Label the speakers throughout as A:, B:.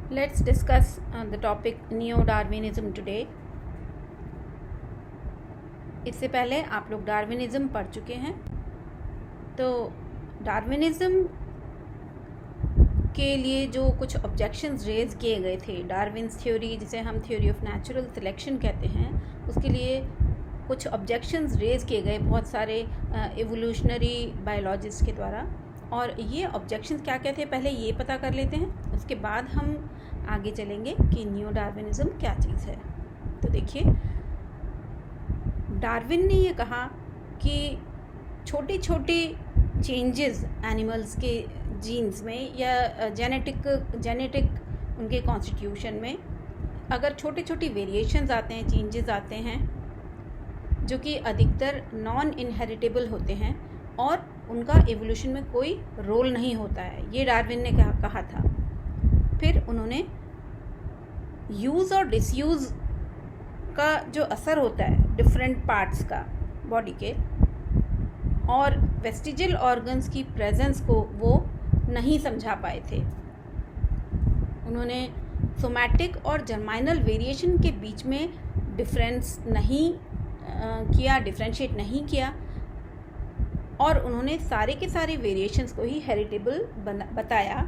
A: Let's discuss the topic Neo-Darwinism today. इससे पहले आप लोग डार्विनिज्म पढ़ चुके हैं। तो डार्विनिज्म के लिए जो कुछ ऑब्जेक्शंस रेज किए गए थे, डार्विन्स थ्योरी जिसे हम थ्योरी ऑफ नेचुरल सिलेक्शन कहते हैं, उसके लिए कुछ ऑब्जेक्शंस रेज किए गए बहुत सारे एवोल्यूशनरी बायोलॉजिस्ट के द्वारा। और ये ऑब्जेक्शंस क्या क्या थे पहले ये पता कर लेते हैं, उसके बाद हम आगे चलेंगे कि न्यू डार्विनिज्म क्या चीज़ है। तो देखिए, डार्विन ने ये कहा कि छोटी छोटी चेंजेस एनिमल्स के जीन्स में या जेनेटिक उनके कॉन्स्टिट्यूशन में अगर छोटे छोटी वेरिएशंस आते हैं, चेंजेस आते हैं जो कि अधिकतर नॉन इनहेरिटेबल होते हैं और उनका एवोल्यूशन में कोई रोल नहीं होता है, ये डार्विन ने कहा था। फिर उन्होंने यूज़ और डिसयूज़ का जो असर होता है डिफरेंट पार्ट्स का बॉडी के और वेस्टिजियल ऑर्गन्स की प्रेजेंस को वो नहीं समझा पाए थे। उन्होंने सोमैटिक और जर्माइनल वेरिएशन के बीच में डिफरेंशिएट नहीं किया और उन्होंने सारे के सारे वेरिएशंस को ही हेरिटेबल बताया,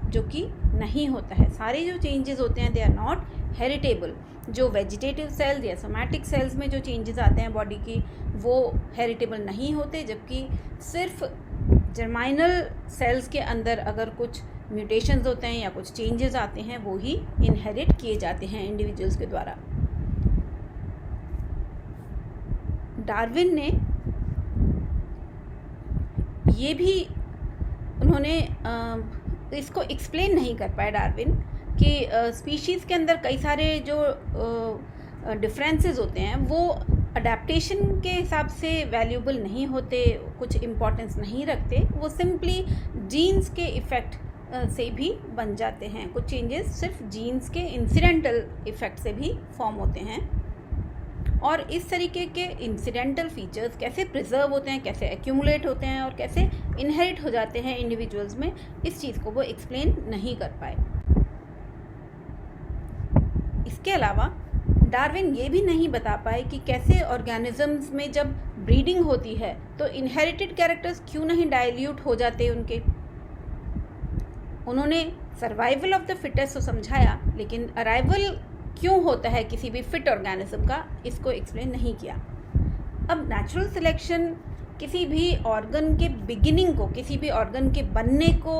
A: जो कि नहीं होता है। सारे जो चेंजेस होते हैं दे आर नॉट हेरिटेबल। जो वेजिटेटिव सेल्स या सोमैटिक सेल्स में जो चेंजेस आते हैं बॉडी की, वो हेरिटेबल नहीं होते, जबकि सिर्फ जर्माइनल सेल्स के अंदर अगर कुछ म्यूटेशंस होते हैं या कुछ चेंजेस आते हैं वो ही इनहेरिट किए जाते हैं इंडिविजुअल्स के द्वारा। डार्विन ने ये भी उन्होंने इसको एक्सप्लेन नहीं कर पाए डार्विन कि स्पीशीज़ के अंदर कई सारे जो डिफरेंसेस होते हैं वो अडेप्टेशन के हिसाब से वैल्यूबल नहीं होते, कुछ इम्पोर्टेंस नहीं रखते, वो सिंपली जीन्स के इफ़ेक्ट से भी बन जाते हैं। कुछ चेंजेस सिर्फ जीन्स के इंसिडेंटल इफ़ेक्ट से भी फॉर्म होते हैं और इस तरीके के इंसिडेंटल फीचर्स कैसे प्रिजर्व होते हैं, कैसे एक्यूमुलेट होते हैं और कैसे इनहेरिट हो जाते हैं इंडिविजुअल्स में, इस चीज़ को वो एक्सप्लेन नहीं कर पाए। इसके अलावा डार्विन ये भी नहीं बता पाए कि कैसे ऑर्गेनिजम्स में जब ब्रीडिंग होती है तो इनहेरिटेड कैरेक्टर्स क्यों नहीं डाइल्यूट हो जाते उनके। उन्होंने सर्वाइवल ऑफ द फिटेस्ट तो समझाया, लेकिन अराइवल क्यों होता है किसी भी फिट ऑर्गेनिज्म का, इसको एक्सप्लेन नहीं किया। अब नेचुरल सिलेक्शन किसी भी ऑर्गन के बिगिनिंग को, किसी भी ऑर्गन के बनने को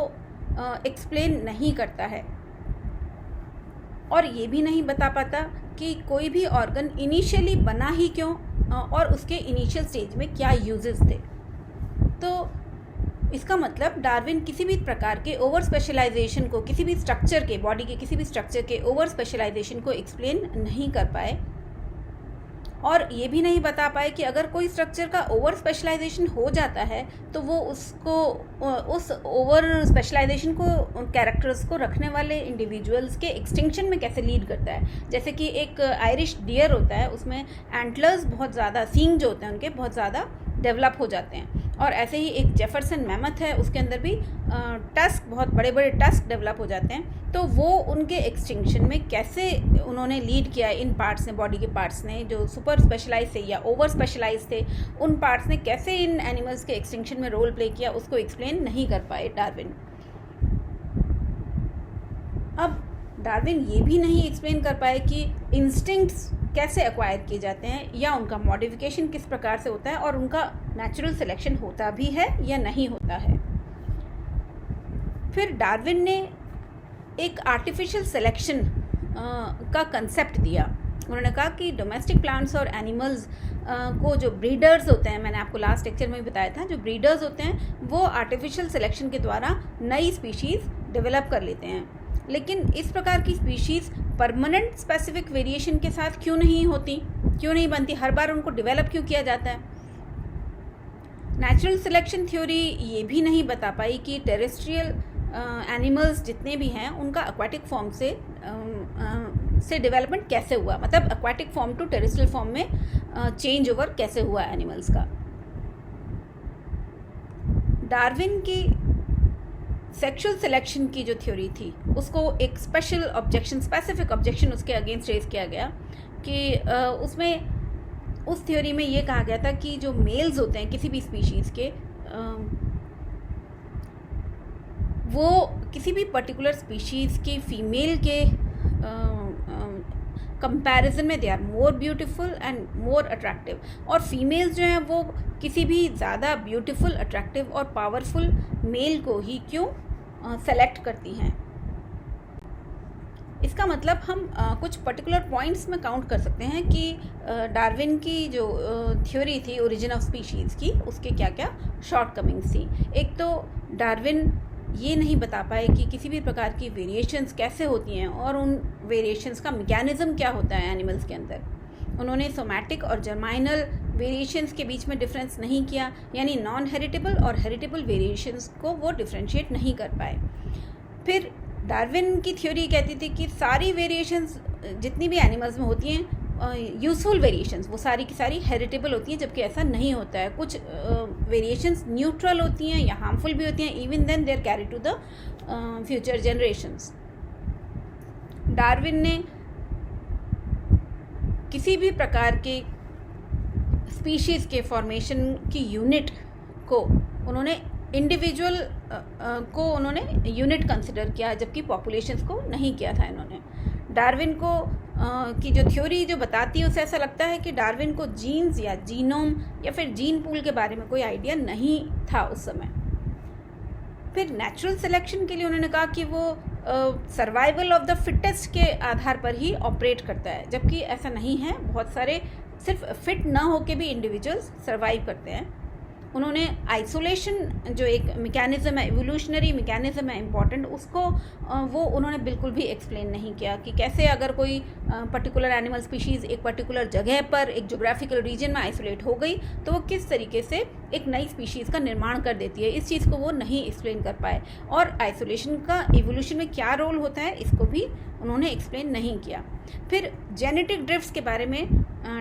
A: एक्सप्लेन नहीं करता है और ये भी नहीं बता पाता कि कोई भी ऑर्गन इनिशियली बना ही क्यों और उसके इनिशियल स्टेज में क्या यूजेस थे। तो इसका मतलब डार्विन किसी भी प्रकार के ओवर स्पेशलाइजेशन को, किसी भी स्ट्रक्चर के, बॉडी के किसी भी स्ट्रक्चर के ओवर स्पेशलाइजेशन को एक्सप्लेन नहीं कर पाए और ये भी नहीं बता पाए कि अगर कोई स्ट्रक्चर का ओवर स्पेशलाइजेशन हो जाता है तो वो उस ओवर स्पेशलाइजेशन को, कैरेक्टर्स को रखने वाले इंडिविजुअल्स के एक्सटिंक्शन में कैसे लीड करता है। जैसे कि एक आयरिश डियर होता है, उसमें एंटलर्स बहुत ज़्यादा, सींग जो होते हैं उनके बहुत ज़्यादा डेवलप हो जाते हैं, और ऐसे ही एक जेफरसन मैमथ है, उसके अंदर भी टस्क, बहुत बड़े बड़े टस्क डेवलप हो जाते हैं। तो वो उनके एक्सटिंक्शन में कैसे उन्होंने लीड किया है, इन पार्ट्स ने, बॉडी के पार्ट्स ने जो सुपर स्पेशलाइज थे या ओवर स्पेशलाइज थे, उन पार्ट्स ने कैसे इन एनिमल्स के एक्सटिंक्शन में रोल प्ले किया, उसको एक्सप्लेन नहीं कर पाए डार्विन। अब डार्विन ये भी नहीं एक्सप्लेन कर पाए कि इंस्टिंक्ट्स कैसे एक्वायर किए जाते हैं या उनका मॉडिफिकेशन किस प्रकार से होता है और उनका नेचुरल सिलेक्शन होता भी है या नहीं होता है। फिर डार्विन ने एक आर्टिफिशियल सिलेक्शन का कंसेप्ट दिया। उन्होंने कहा कि डोमेस्टिक प्लांट्स और एनिमल्स को जो ब्रीडर्स होते हैं, मैंने आपको लास्ट लेक्चर में भी बताया था, जो ब्रीडर्स होते हैं वो आर्टिफिशियल सिलेक्शन के द्वारा नई स्पीशीज़ डेवलप कर लेते हैं, लेकिन इस प्रकार की स्पीशीज़ परमानेंट स्पेसिफिक वेरिएशन के साथ क्यों नहीं होती, क्यों नहीं बनती, हर बार उनको डेवलप क्यों किया जाता है। नेचुरल सिलेक्शन थ्योरी ये भी नहीं बता पाई कि टेरेस्ट्रियल एनिमल्स जितने भी हैं उनका एक्वाटिक फॉर्म से डेवलपमेंट कैसे हुआ, मतलब aquatic form to terrestrial form में चेंज ओवर कैसे हुआ एनिमल्स का। डार्विन की सेक्सुअल सिलेक्शन की जो थ्योरी थी उसको एक स्पेसिफिक ऑब्जेक्शन उसके अगेंस्ट रेज किया गया कि उसमें उस थ्योरी में ये कहा गया था कि जो मेल्स होते हैं किसी भी स्पीशीज़ के वो किसी भी पर्टिकुलर स्पीशीज़ की फीमेल के कंपैरिजन में they are more beautiful and more attractive, और फीमेल्स जो हैं वो किसी भी ज़्यादा ब्यूटीफुल, अट्रैक्टिव और पावरफुल मेल को ही क्यों सेलेक्ट करती हैं। इसका मतलब हम कुछ पर्टिकुलर पॉइंट्स में काउंट कर सकते हैं कि डार्विन की जो थ्योरी थी ओरिजिन ऑफ स्पीशीज़ की, उसके क्या क्या शॉर्टकमिंग्स थी। एक तो डार्विन ये नहीं बता पाए कि किसी भी प्रकार की वेरिएशंस कैसे होती हैं और उन वेरिएशंस का मैकेनिज्म क्या होता है एनिमल्स के अंदर। उन्होंने सोमैटिक और जर्माइनल वेरिएशंस के बीच में डिफरेंस नहीं किया, यानी नॉन हेरिटेबल और हेरिटेबल वेरिएशंस को वो डिफरेंशिएट नहीं कर पाए। फिर डार्विन की थ्योरी कहती थी कि सारी वेरिएशंस जितनी भी एनिमल्स में होती हैं यूजफुल वेरिएशंस वो सारी की सारी हेरिटेबल होती हैं, जबकि ऐसा नहीं होता है। कुछ वेरिएशंस न्यूट्रल होती हैं या हार्मफुल भी होती हैं, even then they are carry to the future generations. Darwin ने किसी भी प्रकार के स्पीशीज़ के फॉर्मेशन की यूनिट को उन्होंने इंडिविजुअल को उन्होंने यूनिट कंसिडर किया, जबकि पॉपुलेशंस को नहीं किया था इन्होंने। डार्विन को की जो थ्योरी जो बताती है उसे ऐसा लगता है कि डार्विन को जीन्स या जीनोम या फिर जीन पूल के बारे में कोई आइडिया नहीं था उस समय। फिर नेचुरल सिलेक्शन के लिए उन्होंने कहा कि वो सर्वाइवल ऑफ द फिटेस्ट के आधार पर ही ऑपरेट करता है, जबकि ऐसा नहीं है। बहुत सारे सिर्फ फिट ना होके भी इंडिविजुअल्स सर्वाइव करते हैं। उन्होंने आइसोलेशन जो एक मैकेनिज़्म है, एवोल्यूशनरी मैकेनिज़्म है इम्पॉर्टेंट, उसको वो उन्होंने बिल्कुल भी एक्सप्लेन नहीं किया कि कैसे अगर कोई पर्टिकुलर एनिमल स्पीशीज़ एक पर्टिकुलर जगह पर एक जोग्राफिकल रीजन में आइसोलेट हो गई तो वो किस तरीके से एक नई स्पीशीज़ का निर्माण कर देती है। इस चीज़ को वो नहीं एक्सप्लेन कर पाए, और आइसोलेशन का एवोल्यूशन में क्या रोल होता है इसको भी उन्होंने एक्सप्लेन नहीं किया। फिर जेनेटिक ड्रिफ्ट्स के बारे में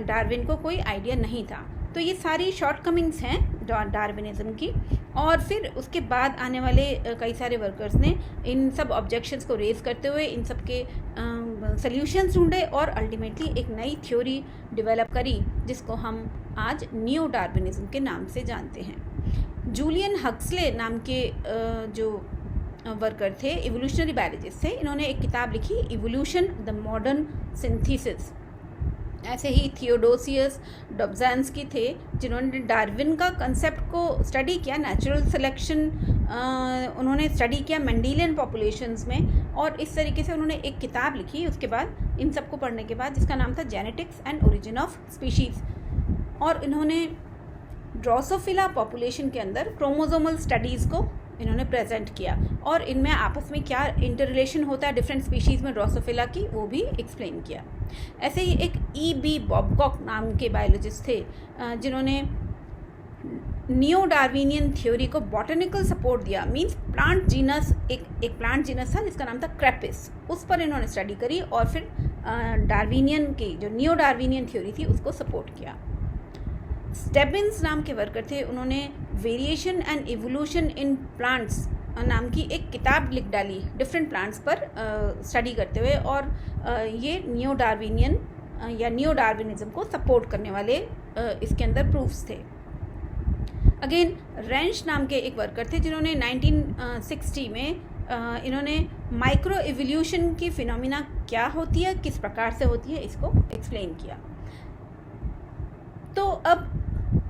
A: डार्विन को कोई आइडिया नहीं था। तो ये सारी शॉर्टकमिंग्स हैं डार्विनिज्म की। और फिर उसके बाद आने वाले कई सारे वर्कर्स ने इन सब ऑब्जेक्शंस को रेज करते हुए इन सब के सल्यूशंस ढूंढे और अल्टीमेटली एक नई थ्योरी डेवलप करी, जिसको हम आज न्यू डार्विनिज्म के नाम से जानते हैं। जूलियन हक्सले नाम के जो वर्कर थे, इवोल्यूशनरी बायोलॉजिस्ट थे, इन्होंने एक किताब लिखी, इवोल्यूशन द मॉडर्न सिंथेसिस। ऐसे ही थियोडोसियस डॉब्ज़ान्स्की थे जिन्होंने डार्विन का कंसेप्ट को स्टडी किया, नेचुरल सिलेक्शन उन्होंने स्टडी किया मेंडेलियन पॉपुलेशंस में, और इस तरीके से उन्होंने एक किताब लिखी उसके बाद, इन सबको पढ़ने के बाद, जिसका नाम था genetics and origin of species. और इन्होंने ड्रोसोफिला पॉपुलेशन के अंदर क्रोमोसोमल स्टडीज़ को इन्होंने प्रेजेंट किया और इनमें आपस में क्या इंटर रिलेशन होता है डिफरेंट स्पीशीज़ में ड्रोसोफिला की, वो भी एक्सप्लेन किया। ऐसे ही एक E.B. बॉबकॉक नाम के बायोलॉजिस्ट थे जिन्होंने नियो डार्विनियन थ्योरी को बॉटनिकल सपोर्ट दिया। मींस प्लांट जीनस, एक प्लांट जीनस था जिसका नाम था क्रेपिस, उस पर इन्होंने स्टडी करी और फिर डार्विनियन की जो नियो डार्विनियन थ्योरी थी उसको सपोर्ट किया। स्टेबिन्स नाम के वर्कर थे, उन्होंने variation and evolution in plants नाम की एक किताब लिख डाली डिफरेंट प्लांट्स पर स्टडी करते हुए, और ये नियो डार्विनियन या नियो डार्विनिज्म को सपोर्ट करने वाले इसके अंदर प्रूफ्स थे। अगेन रेंश नाम के एक वर्कर थे जिन्होंने 1960 में इन्होंने माइक्रो इवोल्यूशन की फिनोमिना क्या होती है, किस प्रकार से होती है, इसको एक्सप्लेन किया। तो अब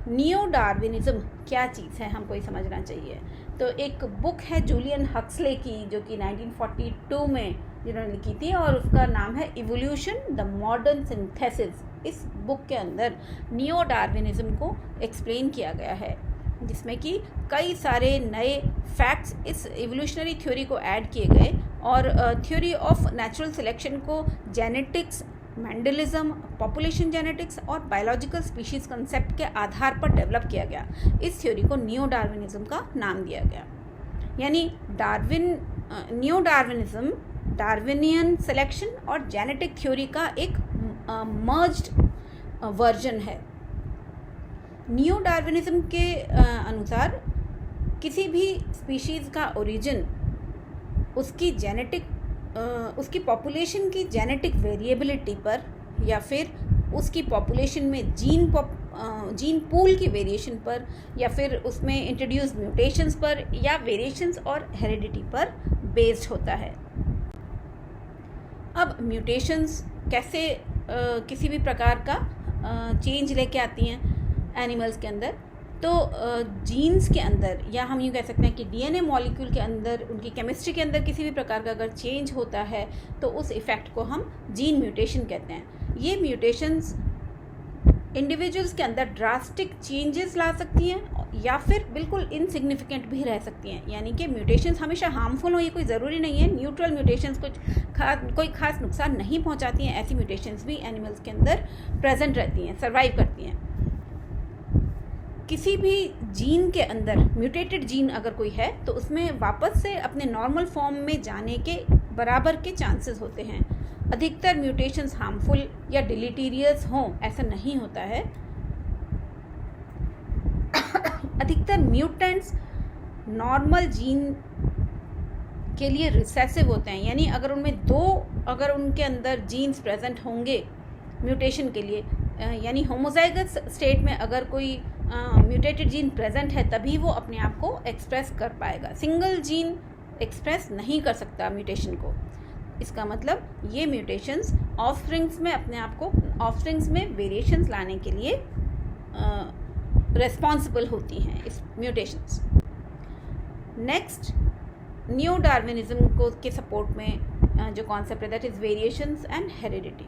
A: नियो डार्विनिज्म क्या चीज़ है हमको ये समझना चाहिए। तो एक बुक है जूलियन हक्सले की जो कि 1942 में जिन्होंने लिखी थी, और उसका नाम है इवोल्यूशन द मॉडर्न सिंथेसिस। इस बुक के अंदर नियो डार्विनिज्म को एक्सप्लेन किया गया है, जिसमें कि कई सारे नए फैक्ट्स इस इवोल्यूशनरी थ्योरी को ऐड किए गए, और थ्योरी ऑफ नेचुरल सिलेक्शन को जेनेटिक्स, मेंडलिज्म, पॉपुलेशन जेनेटिक्स और बायोलॉजिकल स्पीशीज़ कंसेप्ट के आधार पर डेवलप किया गया। इस थ्योरी को नियो डार्विनिज्म का नाम दिया गया। यानी नियो डार्विनिज्म डार्विनियन सिलेक्शन और जेनेटिक थ्योरी का एक मर्ज्ड वर्जन है। नियो डार्विनिज्म के अनुसार किसी भी स्पीशीज़ का ओरिजिन उसकी उसकी पॉपुलेशन की जेनेटिक वेरिएबिलिटी पर, या फिर उसकी पॉपुलेशन में जीन पूल की वेरिएशन पर, या फिर उसमें इंट्रोड्यूस म्यूटेशंस पर, या वेरिएशंस और हेरिडिटी पर बेस्ड होता है। अब म्यूटेशंस कैसे किसी भी प्रकार का चेंज लेके आती हैं एनिमल्स के अंदर, तो जीन्स के अंदर, या हम यूँ कह सकते हैं कि डीएनए मॉलिक्यूल के अंदर, उनकी केमिस्ट्री के अंदर किसी भी प्रकार का अगर चेंज होता है तो उस इफ़ेक्ट को हम जीन म्यूटेशन कहते हैं। ये म्यूटेशंस इंडिविजुअल्स के अंदर ड्रास्टिक चेंजेस ला सकती हैं या फिर बिल्कुल इनसिग्निफिकेंट भी रह सकती हैं। यानी कि म्यूटेशंस हमेशा हार्मफुल हो ये कोई ज़रूरी नहीं है। न्यूट्रल म्यूटेशंस कोई खास नुकसान नहीं पहुंचाती हैं। ऐसी म्यूटेशंस भी एनिमल्स के अंदर प्रेजेंट रहती हैं, सर्वाइव करती हैं। किसी भी जीन के अंदर म्यूटेटेड जीन अगर कोई है तो उसमें वापस से अपने नॉर्मल फॉर्म में जाने के बराबर के चांसेस होते हैं। अधिकतर म्यूटेशंस हार्मफुल या डिलीटीरियस हों ऐसा नहीं होता है। अधिकतर म्यूटेंट्स नॉर्मल जीन के लिए रिसेसिव होते हैं, यानी अगर उनके अंदर जीन्स प्रेजेंट होंगे म्यूटेशन के लिए, यानी होमोजाइगस स्टेट में अगर कोई म्यूटेटेड जीन प्रेजेंट है तभी वो अपने आप को एक्सप्रेस कर पाएगा। सिंगल जीन एक्सप्रेस नहीं कर सकता म्यूटेशन को। इसका मतलब ये म्यूटेशंस ऑफस्प्रिंग्स में वेरिएशंस लाने के लिए रेस्पॉन्सिबल होती हैं इस म्यूटेशंस। नेक्स्ट, न्यू डार्विनिज्म के सपोर्ट में जो कॉन्सेप्ट है that is variations and heredity.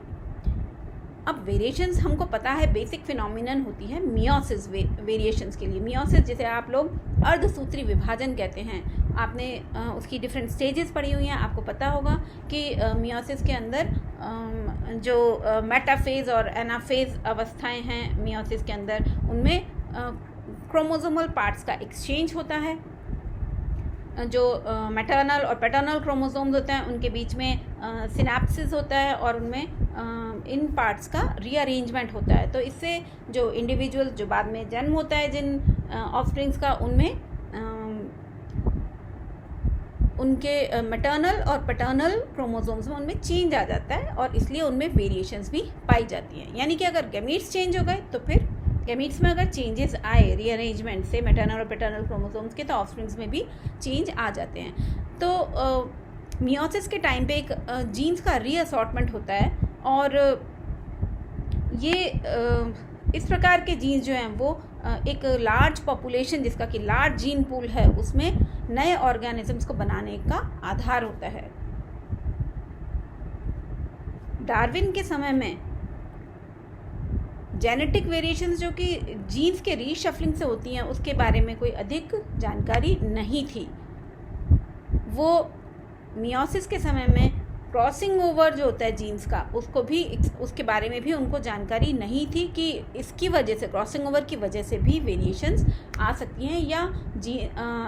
A: अब वेरिएशंस हमको पता है बेसिक फिनोमिनन होती है मियोसिस वेरिएशंस के लिए। मियोसिस जिसे आप लोग अर्धसूत्री विभाजन कहते हैं, आपने उसकी डिफरेंट स्टेजेस पढ़ी हुई हैं। आपको पता होगा कि मियोसिस के अंदर जो मेटाफेज और एनाफेज अवस्थाएं हैं मियोसिस के अंदर, उनमें क्रोमोसोमल पार्ट्स का एक्सचेंज होता है। जो मैटरनल और पैटर्नल क्रोमोसोम्स होते हैं उनके बीच में सिनैप्सिस होता है और उनमें इन पार्ट्स का रीअरेंजमेंट होता है। तो इससे जो इंडिविजुअल जो बाद में जन्म होता है जिन ऑफस्प्रिंग्स का, उनमें उनके मैटरनल और पैटर्नल क्रोमोसोम्स में उनमें चेंज आ जाता है और इसलिए उनमें वेरिएशंस भी पाई जाती हैं। यानी कि अगर गैमीट्स चेंज हो गए तो फिर गैमीट्स में अगर चेंजेस आए रीअरेंजमेंट से मैटरनल और पैटर्नल क्रोमोसोम्स के, तो ऑफस्प्रिंग्स में भी चेंज आ जाते हैं। तो मियोसिस के टाइम पे एक जीन्स का रीअसॉर्टमेंट होता है और ये इस प्रकार के जीन्स जो हैं वो एक लार्ज पॉपुलेशन जिसका कि लार्ज जीन पूल है उसमें नए ऑर्गेनिजम्स को बनाने का आधार होता है। डार्विन के समय में जेनेटिक वेरिएशंस जो कि जीन्स के रीशफलिंग से होती हैं उसके बारे में कोई अधिक जानकारी नहीं थी। वो मियोसिस के समय में क्रॉसिंग ओवर जो होता है जीन्स का, उसके बारे में भी उनको जानकारी नहीं थी कि इसकी वजह से, क्रॉसिंग ओवर की वजह से भी वेरिएशंस आ सकती हैं, या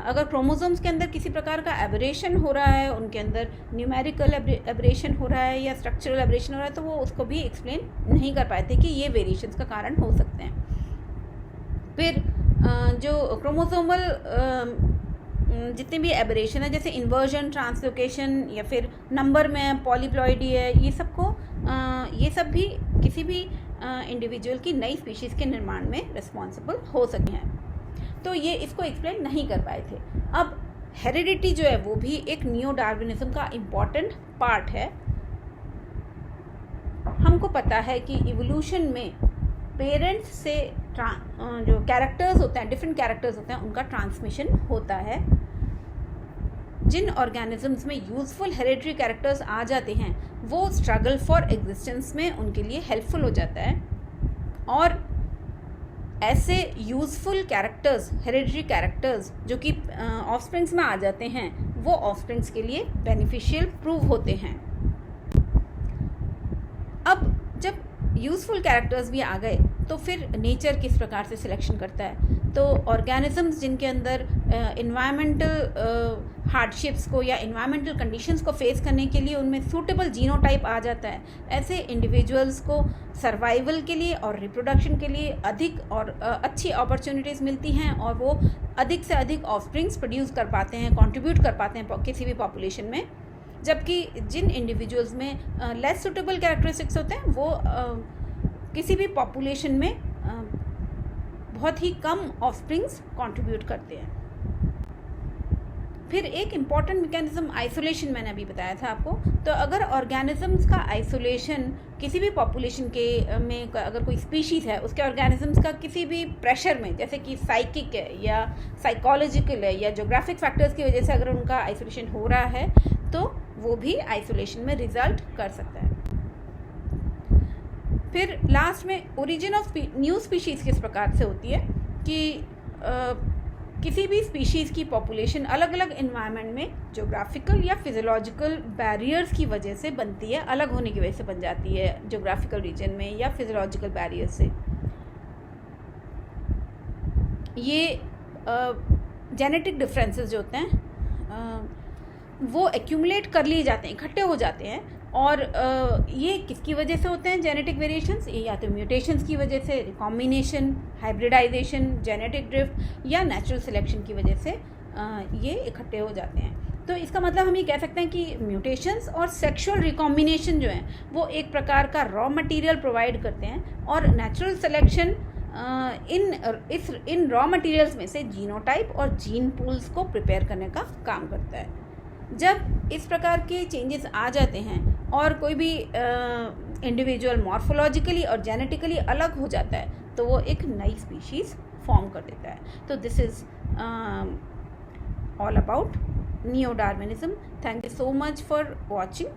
A: अगर क्रोमोसोम्स के अंदर किसी प्रकार का एबरेशन हो रहा है, उनके अंदर न्यूमेरिकल एबरेशन हो रहा है या स्ट्रक्चरल एबरेशन हो रहा है, तो वो उसको भी एक्सप्लेन नहीं कर पाए थे कि ये वेरिएशंस का कारण हो सकते हैं। फिर जो क्रोमोसोमल जितने भी एबरेशन है, जैसे इन्वर्जन, ट्रांसलोकेशन या फिर नंबर में पॉलीप्लॉइडी है, ये सब भी किसी भी इंडिविजुअल की नई स्पीशीज़ के निर्माण में रिस्पॉन्सिबल हो सकते हैं। तो ये इसको एक्सप्लेन नहीं कर पाए थे। अब हेरिडिटी जो है वो भी एक नियो डार्विनिज्म का इम्पॉर्टेंट पार्ट है। हमको पता है कि इवोल्यूशन में पेरेंट्स से जो कैरेक्टर्स होते हैं, डिफरेंट कैरेक्टर्स होते हैं, उनका ट्रांसमिशन होता है। जिन ऑर्गेनिजम्स में यूजफुल हेरिडिटरी कैरेक्टर्स आ जाते हैं वो स्ट्रगल फॉर एग्जिस्टेंस में उनके लिए हेल्पफुल हो जाता है, और ऐसे यूजफुल कैरेक्टर्स, हेरिडिटरी कैरेक्टर्स जो कि ऑफस्प्रिंग्स में आ जाते हैं, वो ऑफस्प्रिंग्स के लिए बेनिफिशियल प्रूव होते हैं। अब जब यूजफुल कैरेक्टर्स भी आ गए तो फिर नेचर किस प्रकार से सिलेक्शन करता है। तो ऑर्गेनिजम्स जिनके अंदर इन्वायरमेंटल हार्डशिप्स को या इन्वायरमेंटल कंडीशंस को फेस करने के लिए उनमें सूटेबल जीनोटाइप आ जाता है, ऐसे इंडिविजुअल्स को सर्वाइवल के लिए और रिप्रोडक्शन के लिए अधिक और अच्छी अपॉर्चुनिटीज़ मिलती हैं और वो अधिक से अधिक ऑफस्प्रिंग्स प्रोड्यूस कर पाते हैं, कंट्रीब्यूट कर पाते हैं किसी भी पॉपुलेशन में। जबकि जिन इंडिविजुअल्स में लेस सूटेबल कैरेक्टरिस्टिक्स होते हैं वो किसी भी पॉपुलेशन में बहुत ही कम ऑफस्प्रिंग्स कंट्रीब्यूट करते हैं। फिर एक इम्पॉर्टेंट मैकेनिज्म आइसोलेशन मैंने अभी बताया था आपको। तो अगर ऑर्गेनिजम्स का आइसोलेशन किसी भी पॉपुलेशन के में अगर कोई स्पीशीज़ है उसके ऑर्गेनिजम्स का किसी भी प्रेशर में, जैसे कि साइकिक है या साइकोलॉजिकल है या ज्योग्राफिक फैक्टर्स की वजह से अगर उनका आइसोलेशन हो रहा है तो वो भी आइसोलेशन में रिजल्ट कर सकता है। फिर लास्ट में ओरिजिन ऑफ न्यू स्पीशीज़ किस प्रकार से होती है कि किसी भी स्पीशीज़ की पॉपुलेशन अलग अलग इन्वायरमेंट में ज्योग्राफिकल या फिजियोलॉजिकल बैरियर्स की वजह से बनती है, अलग होने की वजह से बन जाती है ज्योग्राफिकल रीजन में या फिजियोलॉजिकल बैरियर से। ये जेनेटिक डिफरेंसेस जो होते हैं वो एक्यूमुलेट कर लिए जाते हैं, इकट्ठे हो जाते हैं। और ये किसकी वजह से होते हैं जेनेटिक वेरिएशंस? ये या तो म्यूटेशंस की वजह से, रिकॉम्बिनेशन, हाइब्रिडाइजेशन, जेनेटिक ड्रिफ्ट या नेचुरल सिलेक्शन की वजह से ये इकट्ठे हो जाते हैं। तो इसका मतलब हम ये कह सकते हैं कि म्यूटेशंस और सेक्सुअल रिकॉम्बिनेशन जो है वो एक प्रकार का रॉ मटेरियल प्रोवाइड करते हैं और natural selection in raw materials में से जीनोटाइप और जीन पूल्स को प्रिपेयर करने का काम करता है। जब इस प्रकार के चेंजेस आ जाते हैं और कोई भी इंडिविजुअल मॉर्फोलॉजिकली और जेनेटिकली अलग हो जाता है तो वो एक नई स्पीशीज़ फॉर्म कर देता है। तो this is all about neo Darwinism. Thank you so much for watching.